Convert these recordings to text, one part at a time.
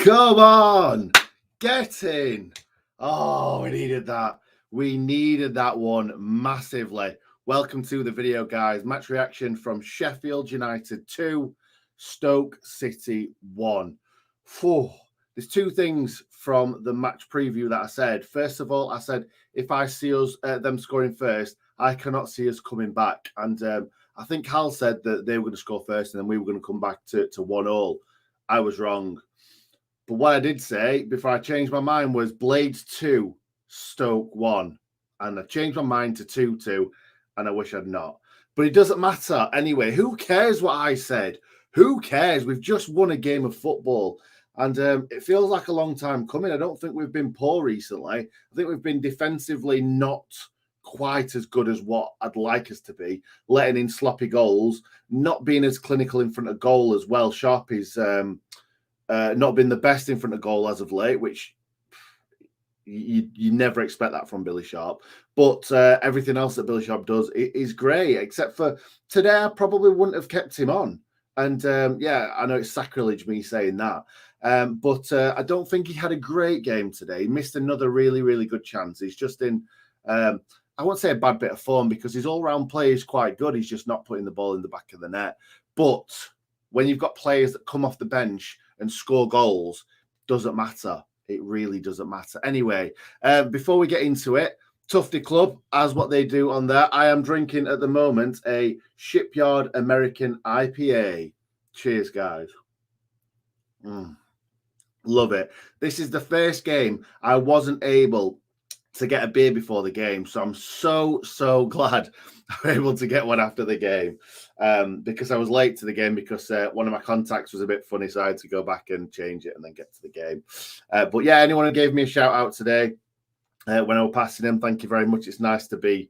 Come on, get in. Oh, we needed that. We needed that one massively. Welcome to the video, guys. Match reaction from Sheffield United 2, Stoke City 1. There's two things from the match preview that I said. First of all, I said, if I see us them scoring first, I cannot see us coming back. And I think Hal said that they were going to score first and then we were going to come back to 1-1. I was wrong. But what I did say before I changed my mind was Blades 2, Stoke 1. And I changed my mind to 2-2, and I wish I'd not. But it doesn't matter. Anyway, who cares what I said? Who cares? We've just won a game of football. And it feels like a long time coming. I don't think we've been poor recently. I think we've been defensively not quite as good as what I'd like us to be, letting in sloppy goals, not being as clinical in front of goal as well. Sharpie's not been the best in front of goal as of late, which you never expect that from Billy Sharp. But everything else that Billy Sharp does is great, except for today I probably wouldn't have kept him on. And yeah, I know it's sacrilege me saying that. But I don't think he had a great game today. He missed another really, really good chance. He's just in, I won't say a bad bit of form because his all-round play is quite good. He's just not putting the ball in the back of the net. But when you've got players that come off the bench and score goals, doesn't matter. It really doesn't matter. Anyway, before we get into it, Tufty Club, as what they do on there, I am drinking at the moment a Shipyard American IPA. Cheers, guys. Love it. This is the first game I wasn't able to get a beer before the game, so I'm so glad I'm able to get one after the game, because I was late to the game because one of my contacts was a bit funny, so I had to go back and change it and then get to the game. But yeah, anyone who gave me a shout out today when I was passing him, thank you very much. It's nice to be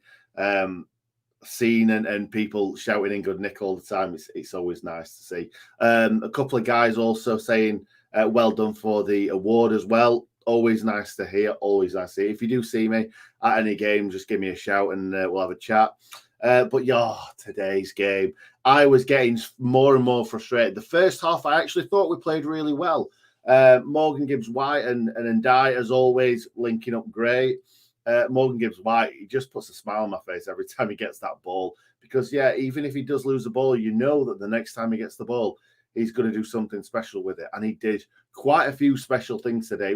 seen and people shouting in good nick all the time. It's always nice to see. A couple of guys also saying well done for the award as well. Always nice to hear. Always nice to hear. If you do see me at any game, just give me a shout and we'll have a chat. But yeah, today's game, I was getting more and more frustrated. The first half, I actually thought we played really well. Morgan Gibbs-White and Ndai, as always, linking up great. Morgan Gibbs-White, he just puts a smile on my face every time he gets that ball. Because, yeah, even if he does lose the ball, you know that the next time he gets the ball, he's going to do something special with it. And he did quite a few special things today.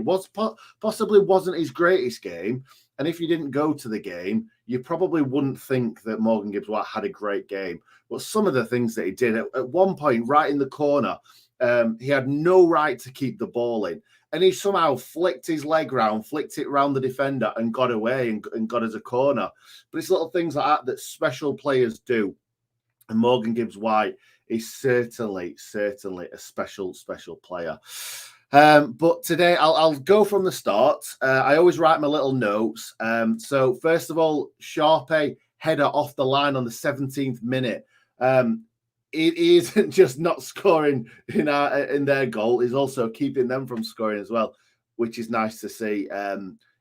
Possibly wasn't his greatest game. And if you didn't go to the game, you probably wouldn't think that Morgan Gibbs-White had a great game. But some of the things that he did, at one point, right in the corner, he had no right to keep the ball in. And he somehow flicked his leg round, flicked it round the defender and got away and got as a corner. But it's little things like that that special players do. And Morgan Gibbs-White is certainly a special player. But today I'll go from the start. I always write my little notes. So first of all, Sharpie header off the line on the 17th minute. It isn't just not scoring in their goal; is also keeping them from scoring as well, which is nice to see.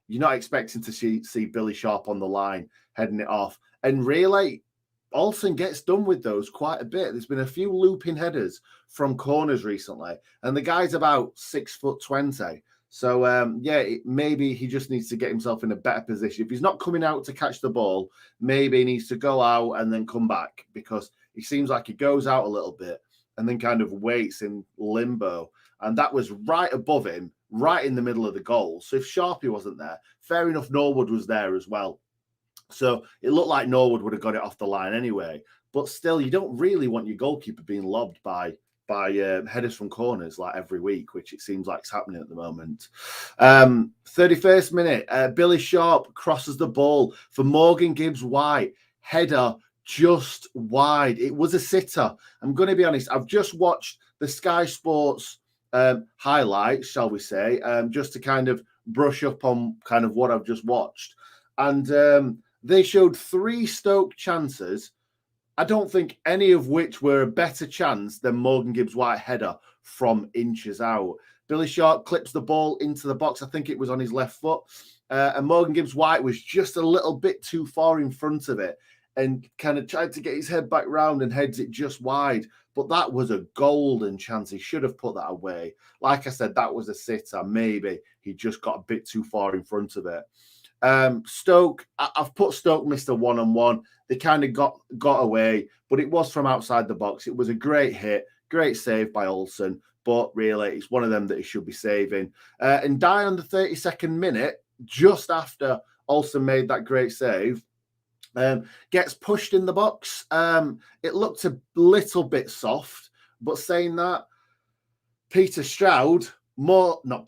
You're not expecting to see Billy Sharp on the line heading it off, and really, Olsen gets done with those quite a bit. There's been a few looping headers from corners recently, and the guy's about 6'20". So, yeah, maybe he just needs to get himself in a better position. If he's not coming out to catch the ball, maybe he needs to go out and then come back, because he seems like he goes out a little bit and then kind of waits in limbo. And that was right above him, right in the middle of the goal. So if Sharpie wasn't there, fair enough, Norwood was there as well. So it looked like Norwood would have got it off the line anyway. But still, you don't really want your goalkeeper being lobbed by headers from corners like every week, which it seems like is happening at the moment. 31st minute, Billy Sharp crosses the ball for Morgan Gibbs-White. Header just wide. It was a sitter. I'm going to be honest. I've just watched the Sky Sports highlights, shall we say, just to kind of brush up on kind of what I've just watched. And they showed 3 Stoke chances, I don't think any of which were a better chance than Morgan Gibbs-White header from inches out. Billy Sharp clips the ball into the box. I think it was on his left foot. And Morgan Gibbs-White was just a little bit too far in front of it and kind of tried to get his head back round and heads it just wide. But that was a golden chance. He should have put that away. Like I said, that was a sitter. Maybe he just got a bit too far in front of it. Stoke, I've put Stoke missed a one-on-one. They kind of got away, but it was from outside the box. It was a great hit, great save by Olsen, but really it's one of them that he should be saving. And die on the 32nd minute, just after Olsen made that great save, gets pushed in the box. It looked a little bit soft, but saying that, Keith Stroud, more like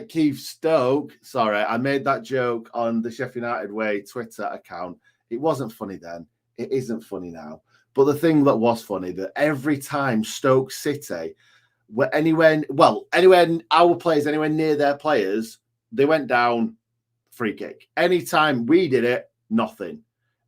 Keith Stoke. Sorry, I made that joke on the Sheffield United Way Twitter account. It wasn't funny then. It isn't funny now. But the thing that was funny, that every time Stoke City were anywhere our players, anywhere near their players, they went down, free kick. Anytime we did it, nothing.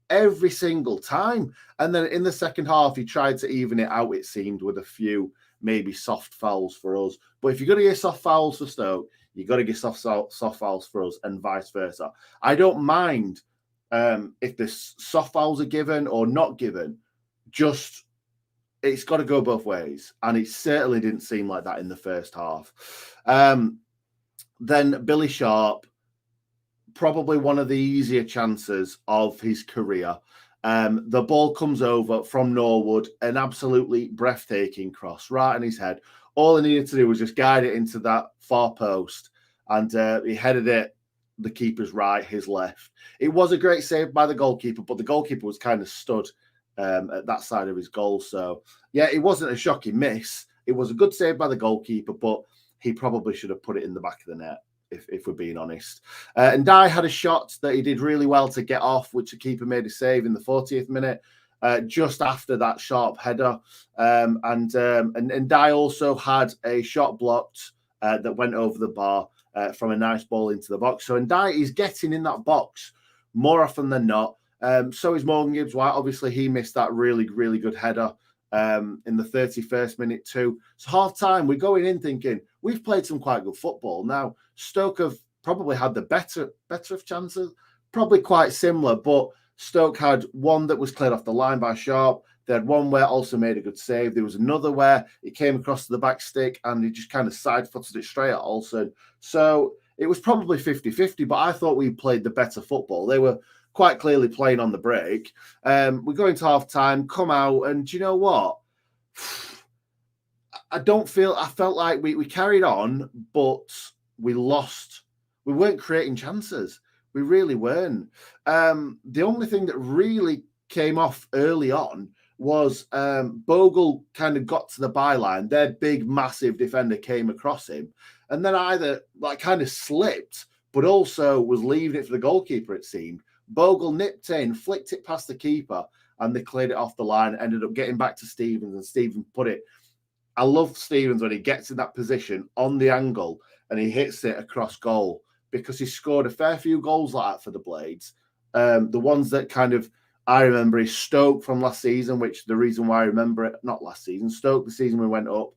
Every single time. And then in the second half, he tried to even it out, it seemed, with a few maybe soft fouls for us. But if you're going to get soft fouls for Stoke, you've got to get soft fouls for us and vice versa. I don't mind if the soft fouls are given or not given. Just, it's got to go both ways. And it certainly didn't seem like that in the first half. Then Billy Sharp, probably one of the easier chances of his career. The ball comes over from Norwood, an absolutely breathtaking cross right in his head. All he needed to do was just guide it into that far post, and he headed it the keeper's right, his left. It was a great save by the goalkeeper, but the goalkeeper was kind of stood at that side of his goal. So, yeah, it wasn't a shocking miss. It was a good save by the goalkeeper, but he probably should have put it in the back of the net, if we're being honest. And Dye had a shot that he did really well to get off, which the keeper made a save in the 40th minute, just after that sharp header. And Dye also had a shot blocked that went over the bar from a nice ball into the box. So Dye is getting in that box more often than not. So is Morgan Gibbs-White. Obviously, he missed that really, really good header in the 31st minute too. So half time, we're going in thinking we've played some quite good football. Now, Stoke have probably had the better of chances, probably quite similar, but Stoke had one that was cleared off the line by Sharp. They had one where also made a good save. There was another where it came across to the back stick and he just kind of side-footed it straight at Olsen. So it was probably 50-50, but I thought we played the better football. They were quite clearly playing on the break. We go into half-time, come out, and do you know what? I felt like we carried on, but we lost. We weren't creating chances. We really weren't. The only thing that really came off early on was Bogle kind of got to the byline. Their big, massive defender came across him, and then either kind of slipped, but also was leaving it for the goalkeeper, it seemed. Bogle nipped in, flicked it past the keeper, and they cleared it off the line, ended up getting back to Stevens, and Stevens put it. I love Stevens when he gets in that position on the angle and he hits it across goal, because he scored a fair few goals like that for the Blades. The ones that kind of I remember is Stoke from last season, which the reason why I remember it, not last season, Stoke, the season we went up.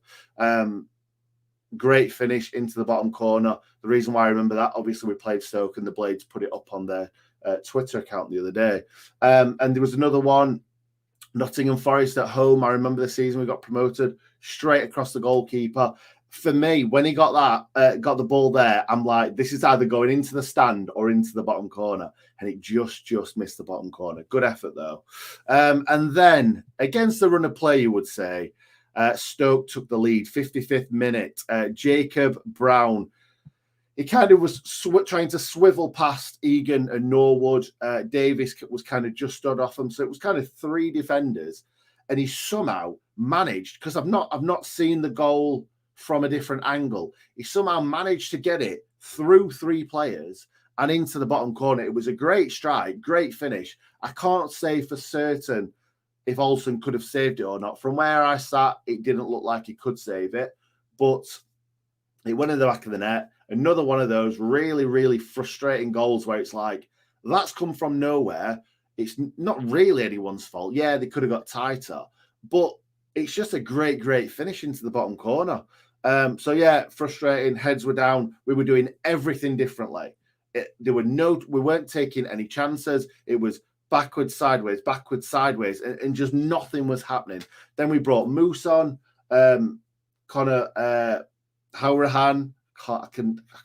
Great finish into the bottom corner. The reason why I remember that, obviously we played Stoke and the Blades put it up on their Twitter account the other day. And there was another one, Nottingham Forest at home. I remember the season we got promoted, straight across the goalkeeper. For me, when he got got the ball there, I'm like, this is either going into the stand or into the bottom corner. And it just missed the bottom corner. Good effort, though. And then, against the run of play, you would say, Stoke took the lead, 55th minute. Jacob Brown, he kind of was trying to swivel past Egan and Norwood. Davis was kind of just stood off him. So it was kind of three defenders. And he somehow managed, because I've not seen the goal from a different angle. He somehow managed to get it through three players and into the bottom corner. It was a great strike, great finish. I can't say for certain if Olsen could have saved it or not. From where I sat, it didn't look like he could save it, but it went in the back of the net. Another one of those really, really frustrating goals where it's like, that's come from nowhere. It's not really anyone's fault. Yeah, they could have got tighter, but it's just a great, great finish into the bottom corner. So yeah, frustrating. Heads were down. We were doing everything differently. We weren't taking any chances. It was backwards, sideways, and just nothing was happening. Then we brought Moose on, Conor Horahan. I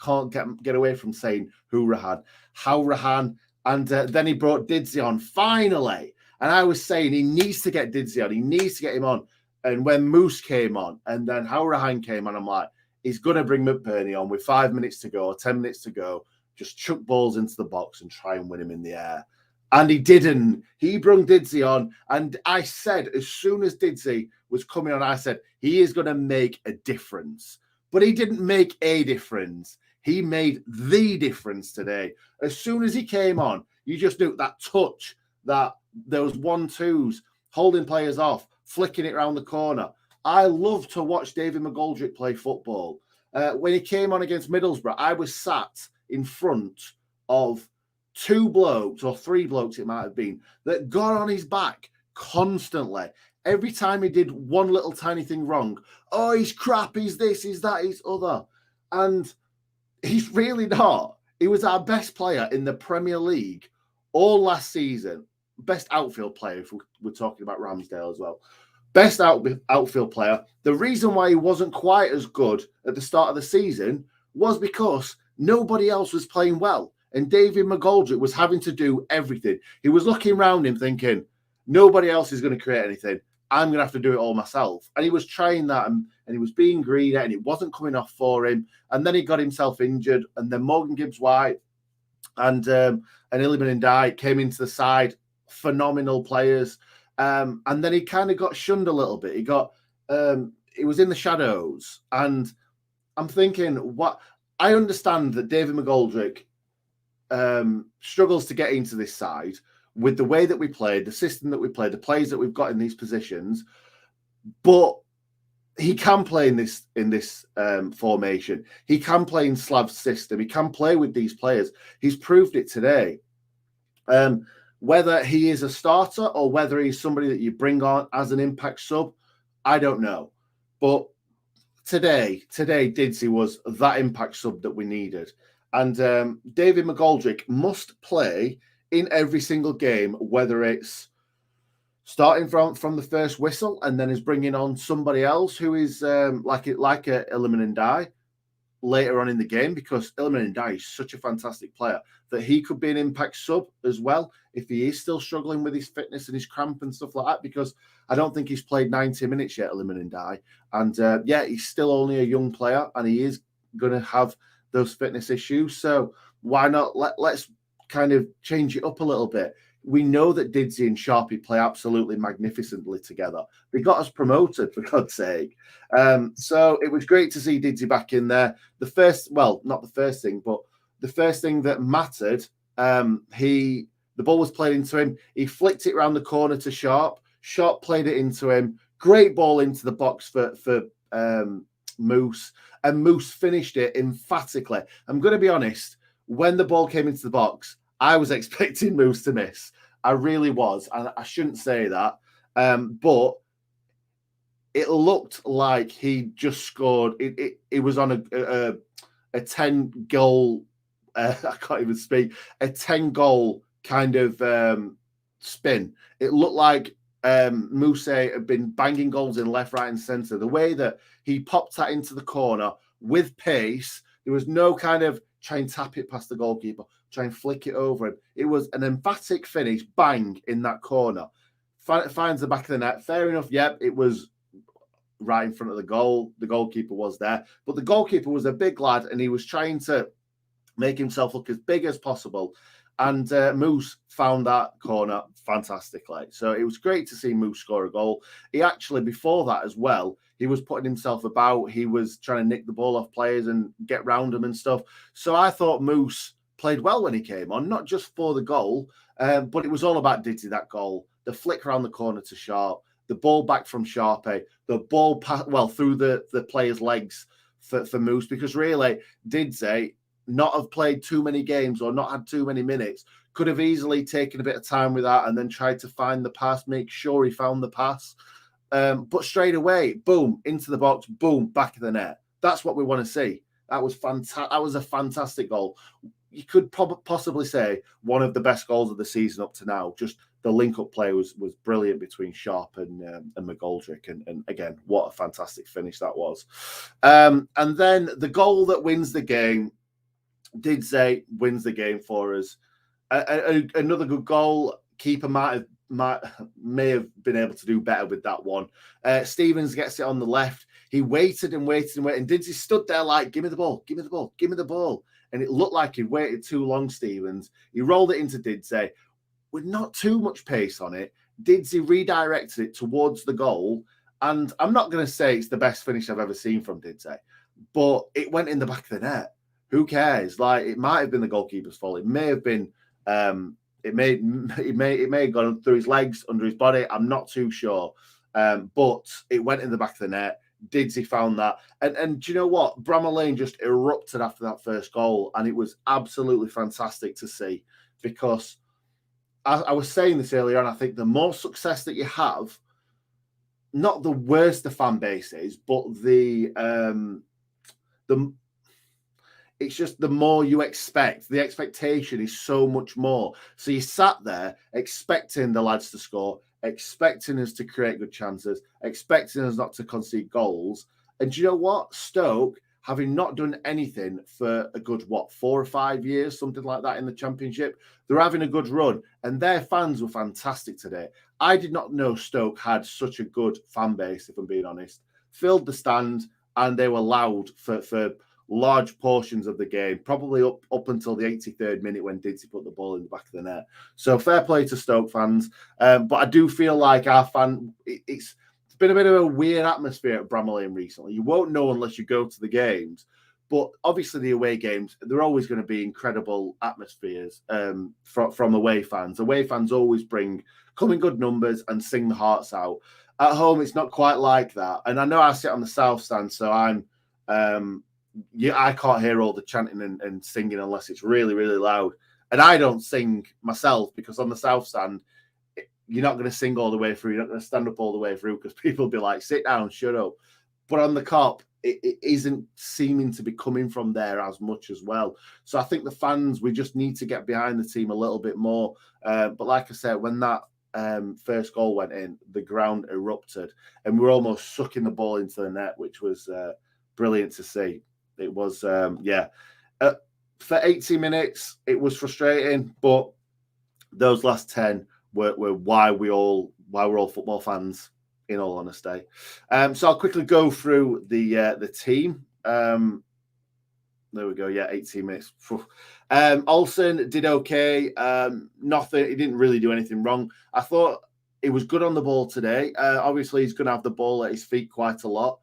can't get away from saying Horahan, and then he brought DIDZY on finally. And I was saying he needs to get DIDZY on. He needs to get him on. And when Moose came on, and then Horahan came on, I'm like, he's going to bring McBurney on with 5 minutes to go, 10 minutes to go. Just chuck balls into the box and try and win him in the air. And he didn't. He brought DIDZY on. And I said, as soon as DIDZY was coming on, I said, he is going to make a difference. But he didn't make a difference. He made the difference today. As soon as he came on, you just knew that touch, that those 1-2s, holding players off, flicking it around the corner. I love to watch David Mcgoldrick play football. When he came on against Middlesbrough, I was sat in front of 2 blokes or 3 blokes, it might have been, that got on his back constantly. Every time he did one little tiny thing wrong, oh, he's crap, he's this, he's that, he's other. And he's really not. He was our best player in the Premier League all last season. Best outfield player, if we're talking about Ramsdale as well. Best outfield player. The reason why he wasn't quite as good at the start of the season was because nobody else was playing well. And David Mcgoldrick was having to do everything. He was looking around him thinking, nobody else is going to create anything. I'm going to have to do it all myself. And he was trying that, and he was being greedy, and it wasn't coming off for him. And then he got himself injured, and then Morgan Gibbs-White and Iliman Ndiaye came into the side, phenomenal players. And then he kind of got shunned a little bit. He was in the shadows. And I'm thinking, what? I understand that David Mcgoldrick struggles to get into this side with the way that we played, the system that we played, the players that we've got in these positions, but he can play in this formation. He can play in Slav's system. He can play with these players. He's proved it today. Whether he is a starter or whether he's somebody that you bring on as an impact sub, I don't know. But today, DIDZY was that impact sub that we needed. And David Mcgoldrick must play in every single game, whether it's starting from the first whistle and then is bringing on somebody else who is like a Iliman Ndiaye later on in the game, because Iliman Ndiaye is such a fantastic player that he could be an impact sub as well if he is still struggling with his fitness and his cramp and stuff like that, because I don't think he's played 90 minutes yet, Iliman Ndiaye. And he's still only a young player and he is going to have those fitness issues. So why not let's kind of change it up a little bit. We know that DIDZY and Sharpie play absolutely magnificently together. They got us promoted, for God's sake. So it was great to see DIDZY back in there. Not the first thing, but the first thing that mattered, the ball was played into him. He flicked it around the corner to Sharp. Sharp played it into him. Great ball into the box for Moose. And Moose finished it emphatically. I'm going to be honest, when the ball came into the box, I was expecting Moose to miss. I really was. And I shouldn't say that. But it looked like he just scored. It was on a 10-goal, I can't even speak, a 10-goal kind of spin. It looked like Moose had been banging goals in left, right, and centre. The way that he popped that into the corner with pace, there was no kind of try and tap it past the goalkeeper, try and flick it over him. It was an emphatic finish, bang, in that corner. Finds the back of the net. Fair enough, yep, it was right in front of the goal. The goalkeeper was there. But the goalkeeper was a big lad, and he was trying to make himself look as big as possible. And Moose found that corner fantastically. So it was great to see Moose score a goal. He actually, before that as well, he was putting himself about. He was trying to nick the ball off players and get round them and stuff. So I thought Moose played well when he came on, not just for the goal, but it was all about DIDZY, that goal. The flick around the corner to Sharp, the ball back from Sharpie, the ball through the player's legs for Moose, because really DIDZY, not have played too many games or not had too many minutes, could have easily taken a bit of time with that and then tried to find the pass, make sure he found the pass. But straight away, boom, into the box, boom, back of the net. That's what we want to see. That was fantastic. That was a fantastic goal. you could possibly say one of the best goals of the season up to now. Just the link-up play was brilliant between Sharp and Mcgoldrick, and again, what a fantastic finish that was. And then the goal that wins the game, DIDZY wins the game for us. Another good goal. Keeper may have been able to do better with that one. Stevens gets it on the left. He waited and waited and waited, and DIDZY stood there like, give me the ball, give me the ball, give me the ball. And it looked like he'd waited too long, Stevens. He rolled it into DIDZY with not too much pace on it. DIDZY redirected it towards the goal. And I'm not going to say it's the best finish I've ever seen from DIDZY, but it went in the back of the net. Who cares? Like, it might have been the goalkeeper's fault. It may have been, it may have gone through his legs, under his body. I'm not too sure. But it went in the back of the net. DIDZY found that. And do you know what? Bramall Lane just erupted after that first goal. And it was absolutely fantastic to see, because I was saying this earlier on, I think the more success that you have, not the worse the fan base is, but it's just the more you expect. The expectation is so much more. So you sat there expecting the lads to score, expecting us to create good chances, expecting us not to concede goals. And do you know what? Stoke, having not done anything for a good, 4 or 5 years, something like that in the Championship, they're having a good run. And their fans were fantastic today. I did not know Stoke had such a good fan base, if I'm being honest. Filled the stand, and they were loud for large portions of the game, probably up until the 83rd minute when DIDZY put the ball in the back of the net. So fair play to Stoke fans. But I do feel like our it's been a bit of a weird atmosphere at Bramall Lane recently. You won't know unless you go to the games. But obviously the away games, they're always going to be incredible atmospheres from away fans. Away fans always come in good numbers and sing the hearts out. At home, it's not quite like that. And I know I sit on the south stand, so I can't hear all the chanting and singing unless it's really, really loud. And I don't sing myself, because on the south stand, you're not going to sing all the way through. You're not going to stand up all the way through, because people will be like, sit down, shut up. But on the Kop, it isn't seeming to be coming from there as much as well. So I think the fans, we just need to get behind the team a little bit more. But like I said, when that first goal went in, the ground erupted, and we were almost sucking the ball into the net, which was brilliant to see. It was, for 80 minutes, it was frustrating, but those last 10 were why we're all football fans, in all honesty. So I'll quickly go through the team. There we go. Yeah, 18 minutes. Olsen did okay. Nothing. He didn't really do anything wrong. I thought he was good on the ball today. Obviously, he's going to have the ball at his feet quite a lot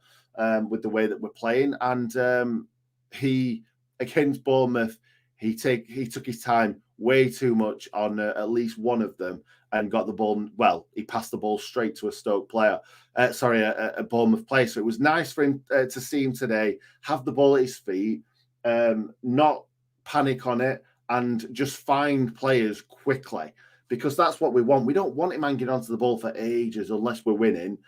with the way that we're playing. And he, against Bournemouth, he took his time way too much on at least one of them, and got the ball. Well, he passed the ball straight to a Stoke player. A Bournemouth player. So it was nice for him to see him today have the ball at his feet, not panic on it, and just find players quickly, because that's what we want. We don't want him hanging onto the ball for ages unless we're winning.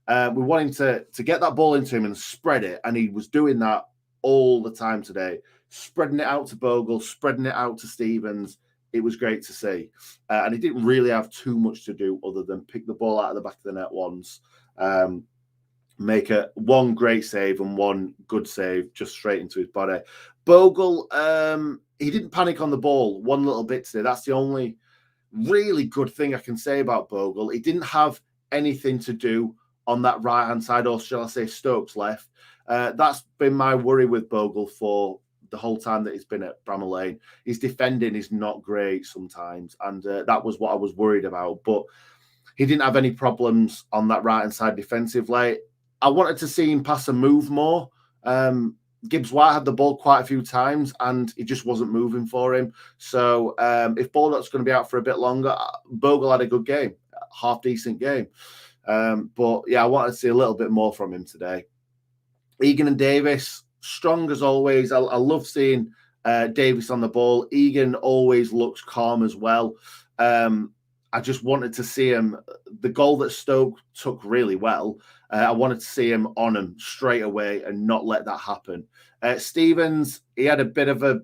We want him to get that ball into him and spread it, and he was doing that all the time today, spreading it out to Bogle, spreading it out to Stevens. It was great to see. And he didn't really have too much to do other than pick the ball out of the back of the net once, make one great save and one good save just straight into his body. Bogle, he didn't panic on the ball one little bit today. That's the only really good thing I can say about Bogle. He didn't have anything to do on that right-hand side, or shall I say Stoke's left. That's been my worry with Bogle for the whole time that he's been at Bramall Lane. His defending is not great sometimes, and that was what I was worried about. But he didn't have any problems on that right-hand side defensively. I wanted to see him pass and move more. Gibbs-White had the ball quite a few times, and it just wasn't moving for him. So if Baldock's going to be out for a bit longer, Bogle had a good game, half-decent game. But, yeah, I wanted to see a little bit more from him today. Egan and Davis, strong as always. I love seeing Davis on the ball. Egan always looks calm as well. I just wanted to see him. The goal that Stoke took really well, I wanted to see him on him straight away and not let that happen. Stevens, he had a bit of a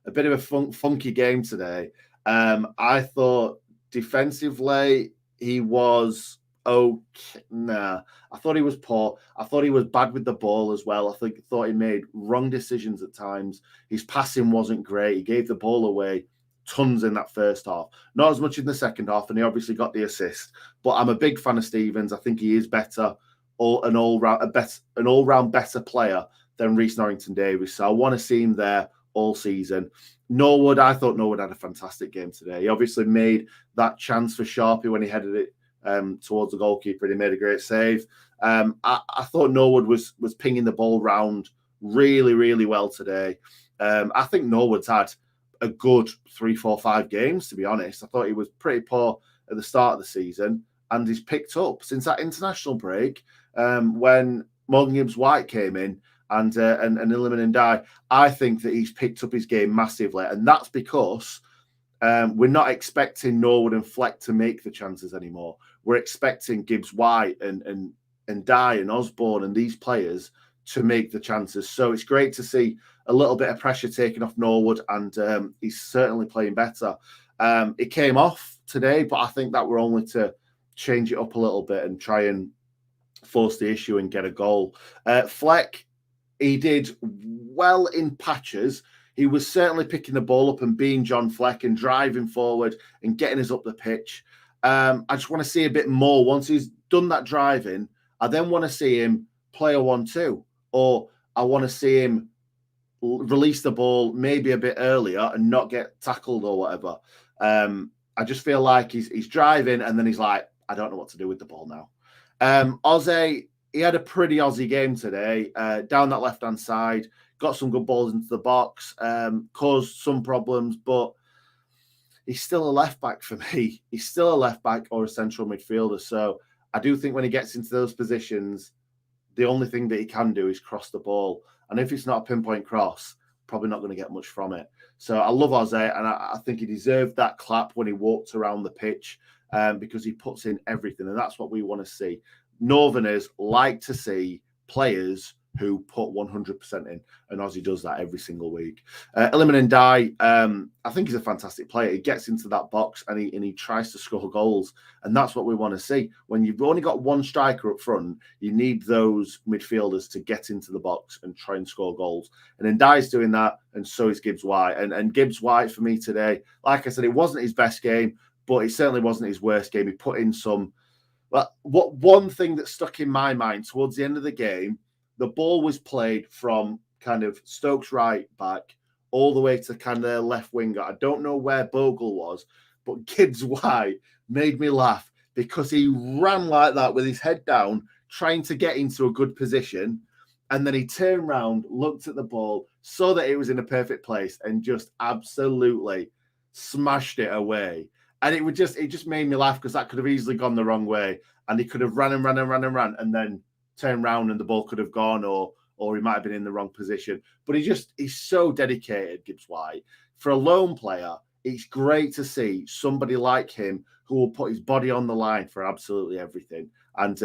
a bit of a funky game today. I thought defensively he was okay. Nah, I thought he was poor. I thought he was bad with the ball as well. I thought he made wrong decisions at times. His passing wasn't great. He gave the ball away tons in that first half, not as much in the second half, and he obviously got the assist. But I'm a big fan of Stevens. I think he is better, an all-round better player than Reece Norrington-Davies. So I want to see him there all season. Norwood, I thought Norwood had a fantastic game today. He obviously made that chance for Sharpie when he headed it towards the goalkeeper, and he made a great save. I thought Norwood was pinging the ball round really, really well today. I think Norwood's had a good 3, 4, 5 games, to be honest. I thought he was pretty poor at the start of the season, and he's picked up since that international break when Morgan Gibbs-White came in and Iliman Ndiaye. I think that he's picked up his game massively, and that's because we're not expecting Norwood and Fleck to make the chances anymore. We're expecting Gibbs-White and Ndiaye and Osborne and these players to make the chances. So it's great to see a little bit of pressure taken off Norwood, and he's certainly playing better. It came off today, but I think that we're only to change it up a little bit and try and force the issue and get a goal. Fleck, he did well in patches. He was certainly picking the ball up and being John Fleck and driving forward and getting us up the pitch. I just want to see a bit more. Once he's done that driving, I then want to see him play a 1-2, or I want to see him release the ball maybe a bit earlier and not get tackled or whatever. I just feel like he's driving and then he's like, I don't know what to do with the ball now. Ozzy, he had a pretty Aussie game today, down that left-hand side, got some good balls into the box, caused some problems, but he's still a left-back for me. He's still a left-back or a central midfielder. So I do think when he gets into those positions, the only thing that he can do is cross the ball. And if it's not a pinpoint cross, probably not going to get much from it. So I love Ozzy, and I think he deserved that clap when he walked around the pitch because he puts in everything, and that's what we want to see. Northerners like to see players who put 100% in, and Ozzy does that every single week. Iliman Ndiaye, I think he's a fantastic player. He gets into that box and he tries to score goals, and that's what we want to see. When you've only got one striker up front, you need those midfielders to get into the box and try and score goals. And Ndiaye's doing that, and so is Gibbs-White. And Gibbs-White, for me today, like I said, it wasn't his best game, but it certainly wasn't his worst game. He put in some... But one thing that stuck in my mind towards the end of the game, the ball was played from kind of Stoke's right back all the way to kind of their left winger. I don't know where Bogle was, but Gibbs-White made me laugh because he ran like that with his head down, trying to get into a good position. And then he turned around, looked at the ball, saw that it was in a perfect place, and just absolutely smashed it away. And it just made me laugh because that could have easily gone the wrong way. And he could have ran, and then turned around and the ball could have gone, or he might have been in the wrong position. But he's so dedicated, Gibbs-White. For a lone player, it's great to see somebody like him who will put his body on the line for absolutely everything. And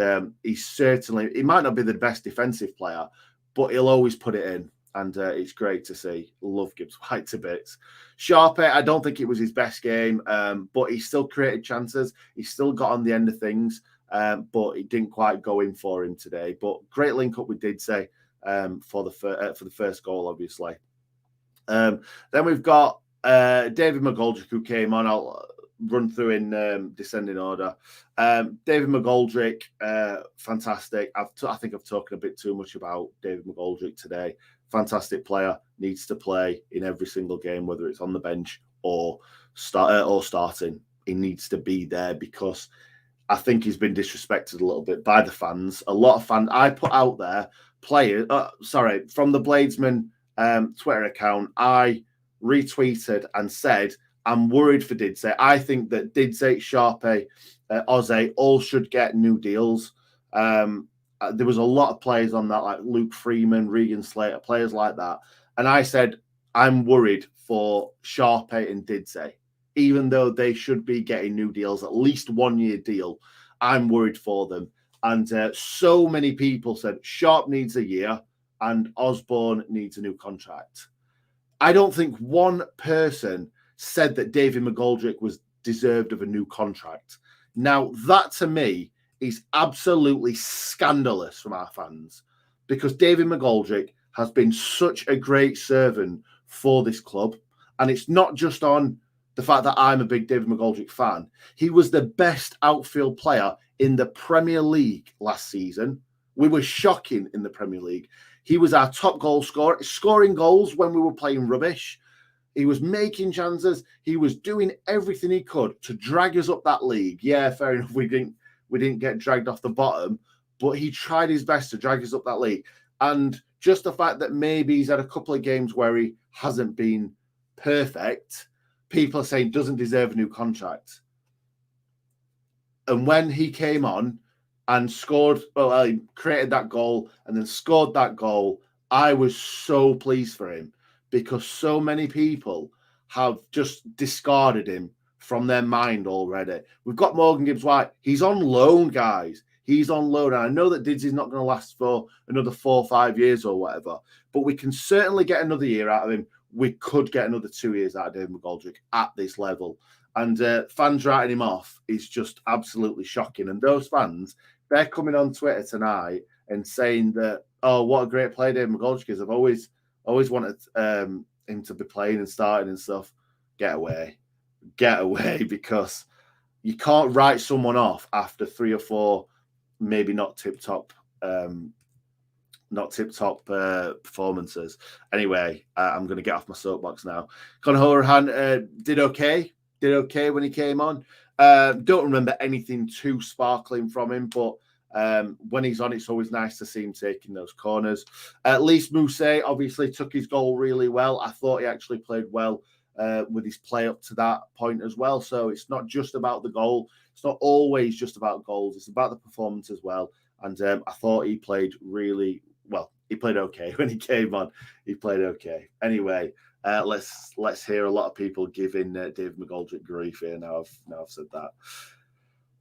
he might not be the best defensive player, but he'll always put it in. And it's great to see. Love Gibbs-White to bits. Sharpie, I don't think it was his best game, but he still created chances. He still got on the end of things, but it didn't quite go in for him today. But great link up we did say for the first goal, obviously. Then we've got David Mcgoldrick, who came on. I'll run through in descending order. David Mcgoldrick, fantastic. I think I've talked a bit too much about David Mcgoldrick today. Fantastic player, needs to play in every single game, whether it's on the bench or starting. He needs to be there because I think he's been disrespected a little bit by the fans. A lot of fans I put out there, from the Bladesman Twitter account, I retweeted and said, I'm worried for DIDZY. I think that DIDZY, Sharpie, Ozzy all should get new deals. There was a lot of players on that, like Luke Freeman, Regan Slater, players like that. And I said, I'm worried for Sharpie and DIDZY. Even though they should be getting new deals, at least 1 year deal, I'm worried for them. And so many people said Sharp needs a year and Osborne needs a new contract. I don't think one person said that David Mcgoldrick was deserved of a new contract. Now, that to me is absolutely scandalous from our fans, because David Mcgoldrick has been such a great servant for this club. And it's not just on the fact that I'm a big David Mcgoldrick fan. He was the best outfield player in the Premier League last season. We were shocking in the Premier League. He was our top goal scorer, scoring goals when we were playing rubbish. He was making chances. He was doing everything he could to drag us up that league. Yeah, fair enough. We didn't get dragged off the bottom, but he tried his best to drag us up that league. And just the fact that maybe he's had a couple of games where he hasn't been perfect, people are saying doesn't deserve a new contract. And when he came on and scored, well, he created that goal and then scored that goal, I was so pleased for him, because so many people have just discarded him from their mind already. We've got Morgan Gibbs-White. He's on loan, guys. He's on loan. And I know that DIDZY's not going to last for another 4 or 5 years or whatever, but we can certainly get another year out of him. We could get another 2 years out of David Mcgoldrick at this level. And fans writing him off is just absolutely shocking. And those fans, they're coming on Twitter tonight and saying that, oh, what a great player David Mcgoldrick is. I've always wanted him to be playing and starting and stuff. Get away, because you can't write someone off after 3 or 4, maybe not tip-top performances. Anyway, I'm going to get off my soapbox now. Conor Horahan did okay when he came on. Don't remember anything too sparkling from him, but when he's on, it's always nice to see him taking those corners. 𝐍𝐸𝐫𝐍 obviously took his goal really well. I thought he actually played well with his play up to that point as well. So it's not just about the goal. It's not always just about goals. It's about the performance as well. And I thought he played really well. He played okay when he came on. He played okay. Anyway, let's hear a lot of people giving David Mcgoldrick grief here. Now I've said that.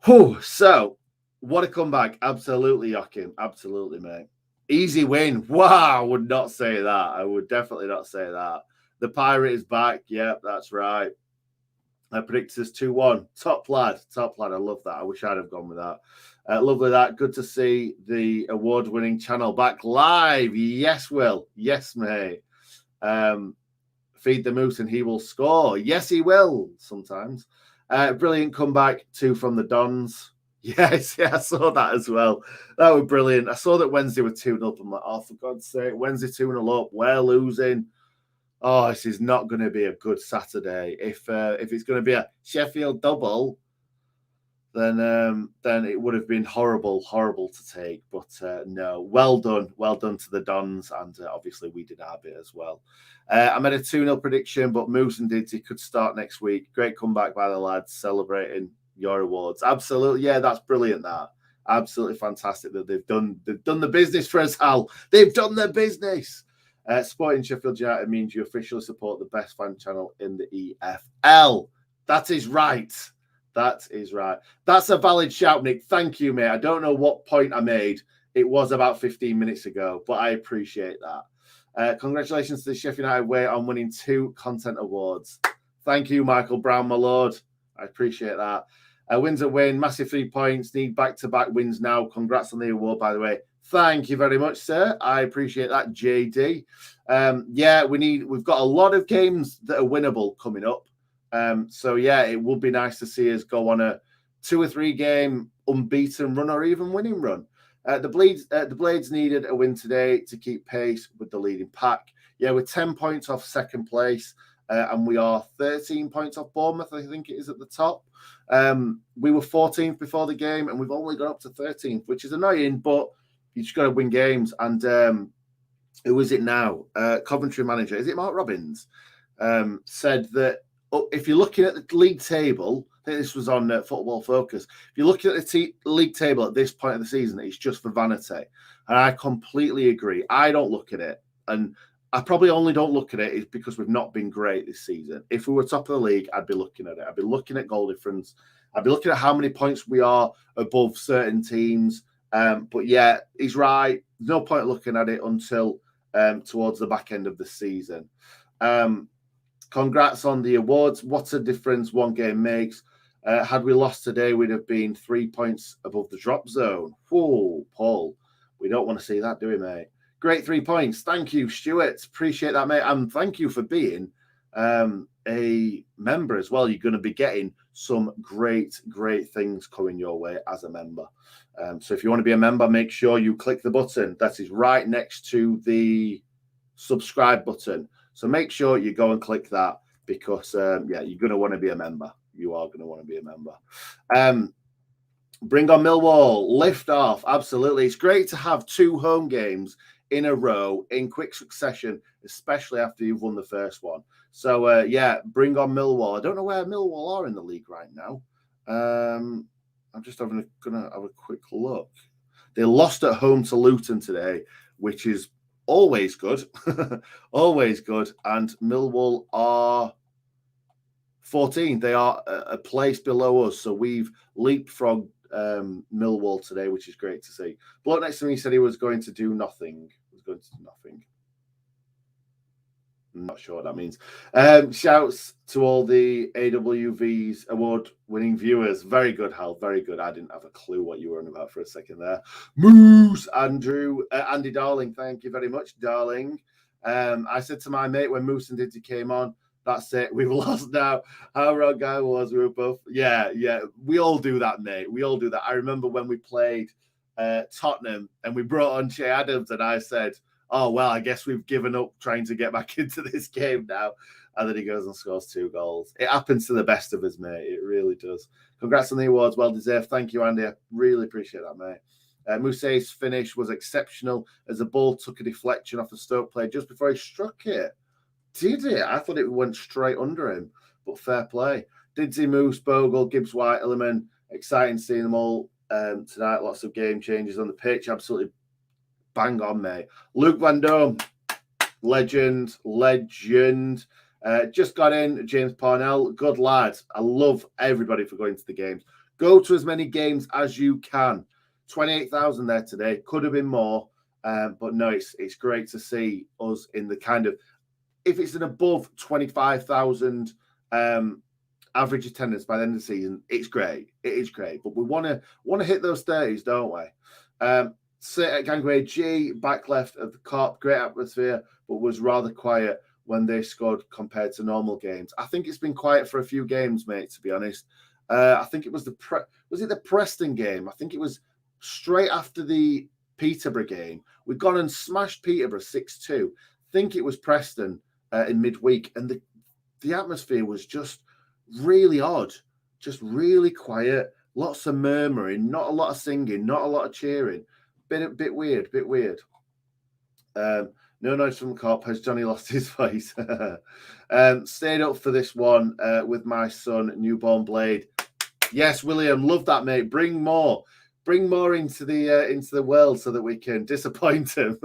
Whew, so what a comeback! Absolutely, Joachim. Absolutely, mate. Easy win. Wow, I would not say that. I would definitely not say that. The Pirate is back. Yep, that's right. I predicted us 2-1. Top lad. I love that. I wish I'd have gone with that. Lovely that. Good to see the award-winning channel back live. Yes, Will. Yes, mate. Feed the moose and he will score. Yes, he will sometimes. Brilliant comeback, 2 from the Dons. Yes, yeah, I saw that as well. That was brilliant. I saw that Wednesday were 2-0 up. I'm like, oh, for God's sake, Wednesday 2-0 up. We're losing. Oh, this is not going to be a good Saturday. If it's going to be a Sheffield double, then it would have been horrible to take. But no, well done to the Dons, and obviously we did our bit as well. I made a 2-0 prediction, but Moose and DIDZY could start next week. Great comeback by the lads, celebrating your awards. Absolutely, yeah, that's brilliant. That absolutely fantastic that they've done the business for us, Hal. They've done their business. Supporting Sheffield United means you officially support the best fan channel in the EFL. That is right. That is right. That's a valid shout, Nick. Thank you, mate. I don't know what point I made. It was about 15 minutes ago, but I appreciate that. Congratulations to the Sheffield United way on winning 2 content awards. Thank you, Michael Brown, my lord. I appreciate that. Wins a win, massive 3 points. Need back-to-back wins now. Congrats on the award, by the way. Thank you very much, sir. I appreciate that, JD. Yeah, we've got a lot of games that are winnable coming up. So yeah, it would be nice to see us go on a 2 or 3 game unbeaten run or even winning run. The Blades needed a win today to keep pace with the leading pack. Yeah, we're 10 points off second place, and we are 13 points off Bournemouth, I think it is at the top. We were 14th before the game, and we've only gone up to 13th, which is annoying, but you just got to win games. And who is it now? Coventry manager, is it Mark Robbins? Said that if you're looking at the league table, I think this was on Football Focus. If you're looking at the league table at this point of the season, it's just for vanity. And I completely agree. I don't look at it. And I probably only don't look at it is because we've not been great this season. If we were top of the league, I'd be looking at it. I'd be looking at goal difference. I'd be looking at how many points we are above certain teams. But yeah, he's right. There's no point looking at it until towards the back end of the season. Congrats on the awards. What a difference one game makes. Had we lost today, we'd have been 3 points above the drop zone. Whoa, Paul. We don't want to see that, do we, mate? Great 3 points. Thank you, Stuart. Appreciate that, mate. And thank you for being a member as well. You're going to be getting some great things coming your way as a member. So if you want to be a member, make sure you click the button that is right next to the subscribe button. So make sure you go and click that because, yeah, you're going to want to be a member. You are going to want to be a member. Bring on Millwall. Lift off. Absolutely. It's great to have 2 home games in a row in quick succession, especially after you've won the first one. So, yeah, bring on Millwall. I don't know where Millwall are in the league right now. I'm just going to have a quick look. They lost at home to Luton today, which is always good. Always good. And Millwall are 14. They are a place below us. So we've leapfrogged Millwall today, which is great to see. Bloke next to me said he was going to do nothing. I'm not sure what that means. Shouts to all the AWV's award-winning viewers. Very good, Hal. Very good. I didn't have a clue what you were on about for a second there. Moose, Andy Darling. Thank you very much, darling. I said to my mate when Moose and DIDZY came on, that's it. We've lost now. How wrong I was. We were both. Yeah. We all do that, mate. We all do that. I remember when we played Tottenham and we brought on Che Adams and I said, oh, well, I guess we've given up trying to get back into this game now. And then he goes and scores 2 goals. It happens to the best of us, mate. It really does. Congrats on the awards. Well deserved. Thank you, Andy. I really appreciate that, mate. Mousse's finish was exceptional as the ball took a deflection off the Stoke player just before he struck it. Did it? I thought it went straight under him, but fair play. DIDZY, Moose, Bogle, 𝐍𝐸𝐵𝐿iman. Exciting seeing them all tonight. Lots of game changes on the pitch. Absolutely bang on, mate. Luke Van Dome, legend. Just got in. James Parnell, good lad. I love everybody for going to the games. Go to as many games as you can. 28,000 there today. Could have been more, but no, it's great to see us in the kind of, if it's an above 25,000 average attendance by the end of the season, it's great. It is great, but we want to hit those 30s, don't we? Sit at Gangway G, back left of the Kop, great atmosphere, but was rather quiet when they scored compared to normal games. I think it's been quiet for a few games, mate, to be honest. I think it was was it the Preston game? I think it was straight after the Peterborough game. We'd gone and smashed Peterborough 6-2. I think it was Preston in midweek, and the atmosphere was just really odd, just really quiet, lots of murmuring, not a lot of singing, not a lot of cheering. Bit weird. No noise from the Kop. Has Johnny lost his voice? Stayed up for this one with my son, newborn Blade. Yes, William, love that, mate. Bring more into the world so that we can disappoint him,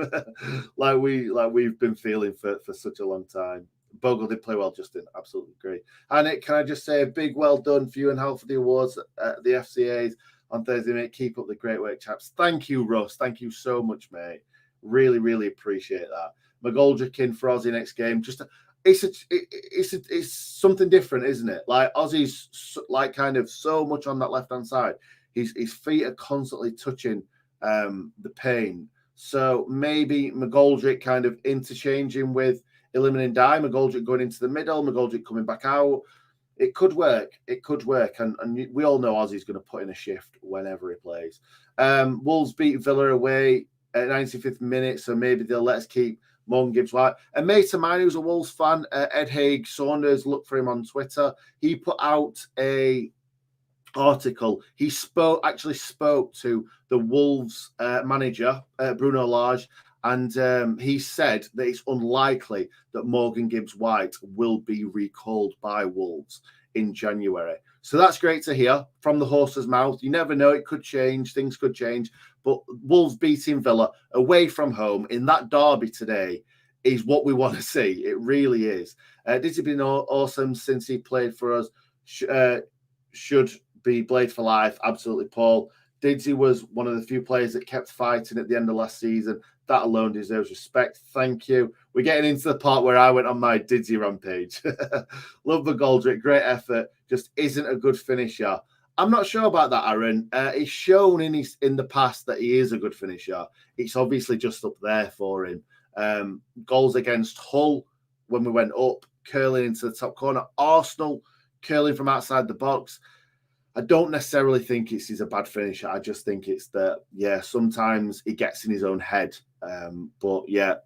like we've been feeling for such a long time. Bogle did play well, Justin. Absolutely great. And Nick, can I just say a big well done for you and Hal for the awards at the FCAs on Thursday, mate. Keep up the great work, chaps. Thank you, Russ. Thank you so much, mate. Really appreciate that. Mcgoldrick in for Aussie next game. Just it's something different, isn't it? Like Aussie's like kind of so much on that left hand side. His feet are constantly touching the pain. So maybe Mcgoldrick kind of interchanging with 𝐸𝐿iman Die. Mcgoldrick going into the middle. Mcgoldrick coming back out. It could work. And we all know Aussie's going to put in a shift whenever he plays. Wolves beat Villa away at 95th minute, so maybe they'll let us keep Morgan Gibbs-White. A mate of mine who's a Wolves fan, Ed Haig Saunders, look for him on Twitter. He put out a article. He actually spoke to the Wolves manager, Bruno Lage, and he said that it's unlikely that Morgan Gibbs-White will be recalled by Wolves in January. So that's great to hear from the horse's mouth. You never know. It could change. Things could change. But Wolves beating Villa away from home in that derby today is what we want to see. It really is. DIDZY been awesome since he played for us. Should be Blade for life. Absolutely, Paul. DIDZY was one of the few players that kept fighting at the end of last season. That alone deserves respect. Thank you. We're getting into the part where I went on my DIDZY rampage. Love Mcgoldrick. Great effort. Just isn't a good finisher. I'm not sure about that, Aaron. He's shown in the past that he is a good finisher. It's obviously just up there for him. Goals against Hull when we went up, curling into the top corner. Arsenal, curling from outside the box. I don't necessarily think he's a bad finisher. I just think it's that, yeah, sometimes he gets in his own head. But, yeah,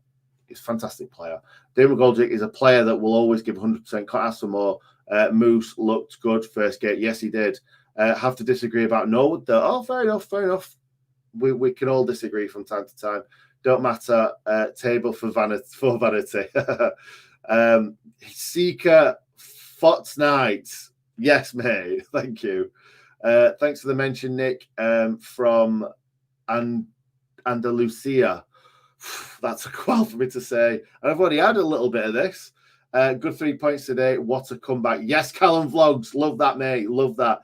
he's a fantastic player. David Mcgoldrick is a player that will always give 100%. Can't ask for more. Moose looked good first game. Yes, he did. Have to disagree about Norwood, though. Oh, fair enough, fair enough. We can all disagree from time to time. Don't matter. Table for vanity. Seeker Fortnite. Yes, mate. Thank you. Thanks for the mention, Nick, from Andalusia. That's a quell for me to say. And I've already had a little bit of this. Good 3 points today. What a comeback. Yes, Callum Vlogs. Love that, mate. Love that.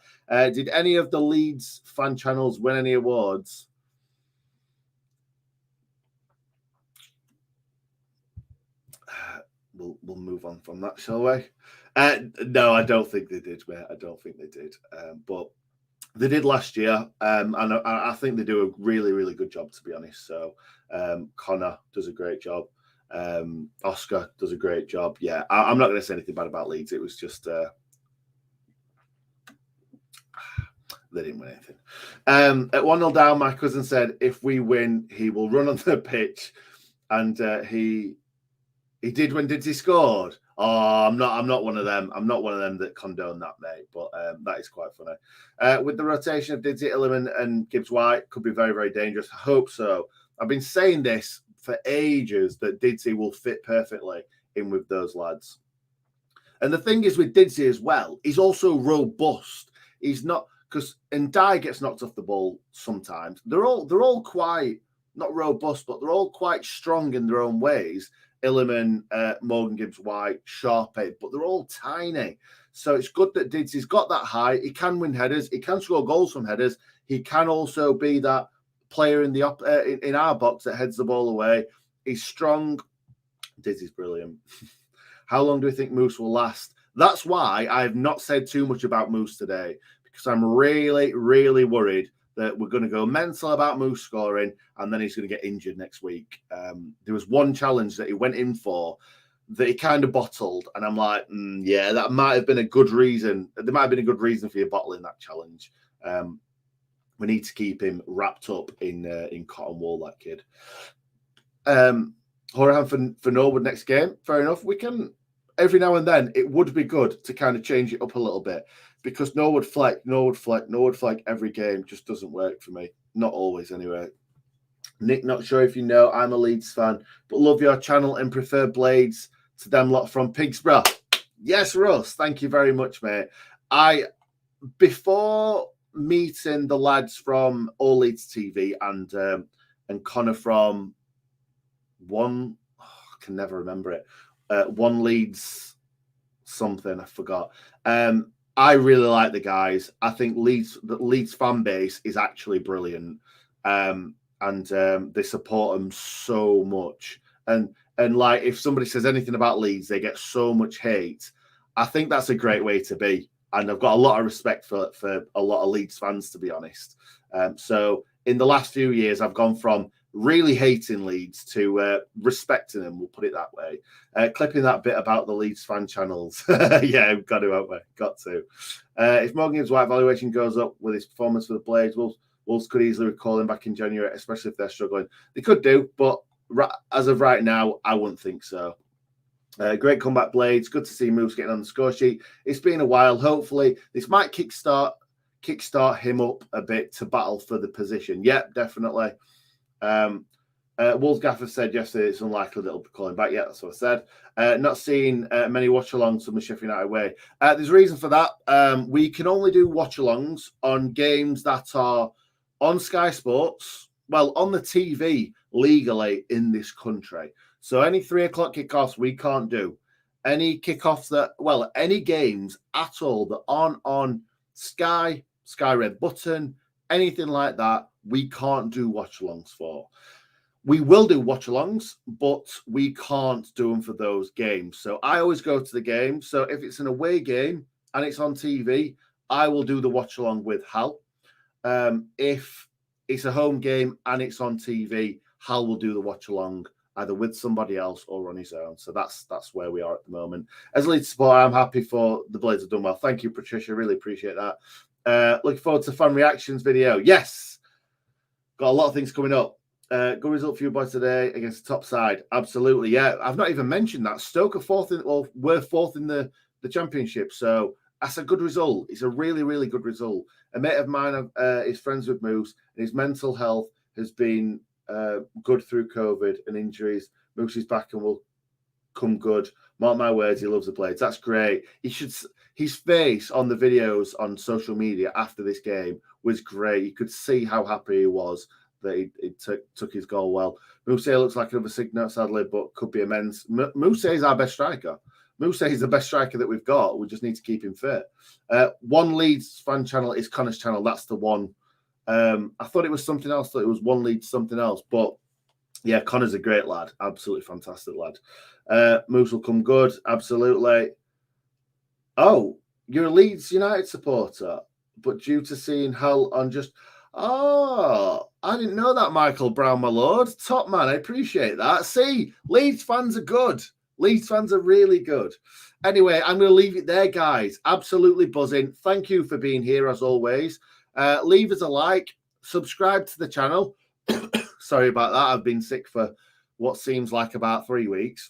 Did any of the Leeds fan channels win any awards? We'll move on from that, shall we? No, I don't think they did, mate. I don't think they did. But they did last year, and I think they do a really, really good job, to be honest. So Connor does a great job. Oscar does a great job. Yeah, I'm not going to say anything bad about Leeds. It was just they didn't win anything. At 1-0 down, my cousin said, if we win, he will run on the pitch. And he did when DIDZY scored. Oh, I'm not one of them. I'm not one of them that condone that, mate. But that is quite funny. With the rotation of DIDZY, Illiman and Gibbs-White, could be very, very dangerous. I hope so. I've been saying this for ages, that DIDZY will fit perfectly in with those lads. And the thing is with DIDZY as well, he's also robust. He's not, because Ndiaye gets knocked off the ball sometimes. They're all quite not robust, but they're all quite strong in their own ways. Illiman, Morgan Gibbs-White, Sharpe, but they're all tiny. So it's good that DIDZY's got that height. He can win headers. He can score goals from headers. He can also be that player in the in our box that heads the ball away. He's strong. DIDZY's brilliant. How long do we think Moose will last? That's why I have not said too much about Moose today, because I'm really, really worried that we're going to go mental about Moose scoring and then he's going to get injured next week. There was one challenge that he went in for that he kind of bottled, and I'm like, yeah, that might have been a good reason. There might have been a good reason for you bottling that challenge. We need to keep him wrapped up in cotton wool, that kid. Horahan for Norwood next game. Fair enough. We can, every now and then, it would be good to kind of change it up a little bit, because Norwood fleck every game just doesn't work for me. Not always, anyway. Nick, not sure if you know, I'm a Leeds fan, but love your channel and prefer Blades to them lot from Pigsborough. Yes, Russ. Thank you very much, mate. Before meeting the lads from All Leeds TV and Connor from I can never remember it. One Leeds something, I forgot. I really like the guys. I think the Leeds fan base is actually brilliant, and they support them so much. And like, if somebody says anything about Leeds, they get so much hate. I think that's a great way to be, and I've got a lot of respect for a lot of Leeds fans, to be honest. So in the last few years, I've gone from really hating Leeds to respecting them, we'll put it that way. Clipping that bit about the Leeds fan channels. Yeah, we've got to, haven't we? Got to. If Morgan Gibbs-White valuation goes up with his performance for the Blades, Wolves could easily recall him back in January, especially if they're struggling. They could do, but as of right now, I wouldn't think so. Great comeback, Blades. Good to see Moose getting on the score sheet. It's been a while. Hopefully, this might kickstart him up a bit to battle for the position. Yep, definitely. Wolves Gaffer said yesterday it's unlikely that he'll be calling back. Yeah, that's what I said. Not seeing many watch-alongs from the Sheffield United way. There's a reason for that. We can only do watch-alongs on games that are on Sky Sports, well, on the TV legally in this country. So any 3 o'clock kickoffs we can't do. Any kickoffs any games at all that aren't on Sky Red Button, anything like that, we can't do watch-alongs for. We will do watch-alongs, but we can't do them for those games. So I always go to the game. So if it's an away game and it's on TV, I will do the watch-along with Hal. If it's a home game and it's on TV, Hal will do the watch-along either with somebody else or on his own. So that's where we are at the moment. As a Leeds supporter, I'm happy for the Blades have done well. Thank you, Patricia. Really appreciate that. Looking forward to fan reactions video. Yes. Got a lot of things coming up. Good result for you boys today against the top side. Absolutely, yeah. I've not even mentioned that. Stoke are fourth in, well, we're fourth in the championship. So that's a good result. It's a really, really good result. A mate of mine is friends with Moose, and his mental health has been good through COVID and injuries. Moose is back and will come good. Mark my words, he loves the Blades. That's great. His face on the videos on social media after this game was great. You could see how happy he was that he took his goal well. Moose looks like another Signet, sadly, but could be immense. Moose is our best striker. Moose is the best striker that we've got. We just need to keep him fit. One Leeds fan channel is Connor's channel. That's the one. I thought it was something else. Thought it was One Leeds something else. But yeah, Connor's a great lad. Absolutely fantastic lad. Moose will come good. Absolutely. Oh, you're a Leeds United supporter, but due to seeing Hull on just... Oh, I didn't know that, Michael Brown, my lord. Top man, I appreciate that. See, Leeds fans are good. Leeds fans are really good. Anyway, I'm going to leave it there, guys. Absolutely buzzing. Thank you for being here, as always. Leave us a like. Subscribe to the channel. Sorry about that. I've been sick for what seems like about 3 weeks.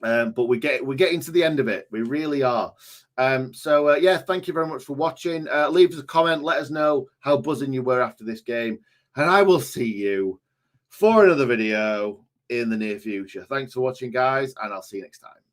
But we're getting to the end of it. We really are. Yeah, thank you very much for watching. Leave us a comment. Let us know how buzzing you were after this game. And I will see you for another video in the near future. Thanks for watching, guys, and I'll see you next time.